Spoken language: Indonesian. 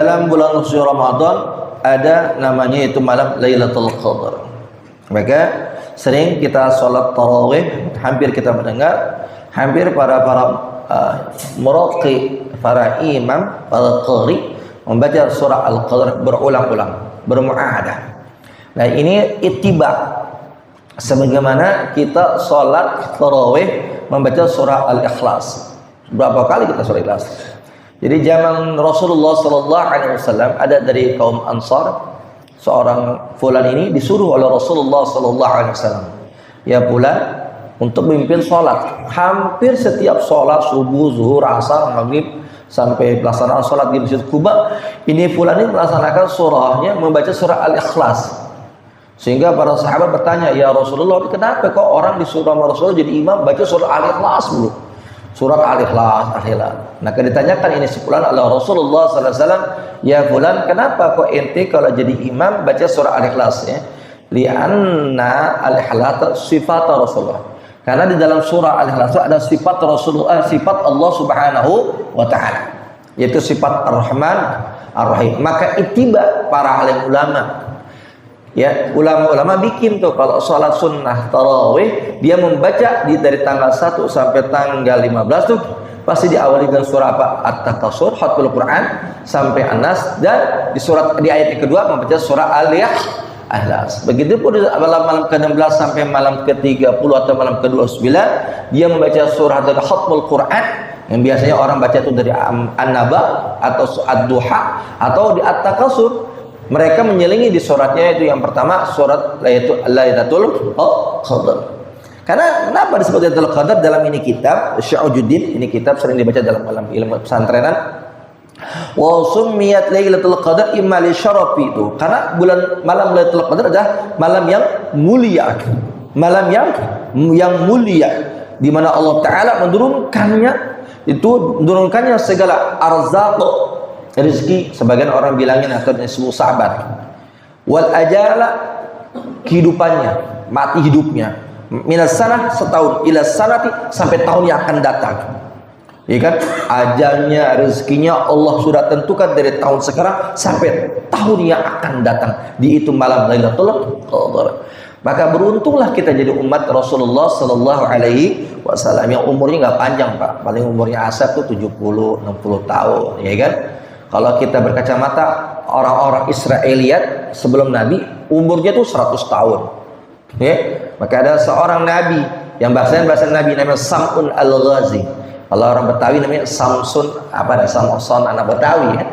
Dalam bulan suci Ramadan ada namanya itu malam Lailatul Qadar. Maka sering kita sholat tarawih, hampir kita mendengar, hampir para muraqi, para imam, para qari membaca surah Al-Qadar berulang-ulang, bermu'ahadah. Nah ini ittiba, sebagaimana kita sholat tarawih membaca surah Al-Ikhlas. Berapa kali kita surah Ikhlas? Jadi zaman Rasulullah SAW ada dari kaum Ansar, seorang fulan ini disuruh oleh Rasulullah SAW, ya fulan, untuk memimpin sholat. Hampir setiap sholat subuh, zuhur, asar, maghrib, sampai pelaksanaan sholat di Masjid Quba, ini fulan ini melaksanakan surahnya membaca surah Al-Ikhlas. Sehingga para sahabat bertanya, ya Rasulullah, kenapa kok orang disuruh sama Rasulullah jadi imam baca surah Al-Ikhlas dulu? Surat Al-Ikhlas, Nah, ditanyakan ini sepulan oleh Rasulullah SAW, ya fulan, kenapa kok ente kalau jadi imam baca surah Al-Ikhlas ya? Lianna Al-Ikhlas sifat Rasulullah. Karena di dalam surah Al-Ikhlas ada sifat Rasulullah, sifat Allah Subhanahu wa taala, yaitu sifat Ar-Rahman Ar-Rahim. Maka ittiba para alim ulama, ya, ulama-ulama bikin tuh kalau sholat sunnah tarawih dia membaca dari tanggal 1 sampai tanggal 15 tuh pasti diawali dengan surah apa? At-Takasur, Khatmul Quran sampai An-Nas, dan di ayat yang kedua membaca surah Al-Ikhlas. Begitupun malam ke-16 sampai malam ke-30 atau malam ke-29 dia membaca surah dari Khatmul Quran yang biasanya orang baca itu dari An-Naba atau Ad-Duha atau di At-Takasur. Mereka menyelingi di suratnya itu yang pertama surat yaitu Lailatul Qadar. Karena kenapa disebut Lailatul Qadar dalam ini kitab Sya'ujuddin, ini kitab sering dibaca dalam ilmu pesantrenan. Wa summiyat Lailatul Qadar imma li syarafi, itu karena malam Lailatul Qadar adalah malam yang mulia. Malam yang mulia di mana Allah taala menurunkannya segala arzaq, rezeki, sebagian orang bilangin atau disebut sabar, wal ajala, kehidupannya, mati hidupnya, minas sanah, setahun, ila sanati, sampai tahun yang akan datang, ya kan? Ajalnya, rezekinya Allah sudah tentukan dari tahun sekarang sampai tahun yang akan datang, di itu malam Lailatul Qadar. Maka beruntunglah kita jadi umat Rasulullah Sallallahu Alaihi Wasallam yang umurnya nggak panjang, Pak. Paling umurnya asap tuh 70-60 tahun, ya kan? Kalau kita berkacamata orang-orang Israeliat sebelum Nabi umurnya tuh 100 tahun. Ya, maka ada seorang Nabi yang bahasa Nabi namanya Sam'un Al-Ghazi. Kalau orang Betawi namanya Samsun, Samson anak Betawi ya.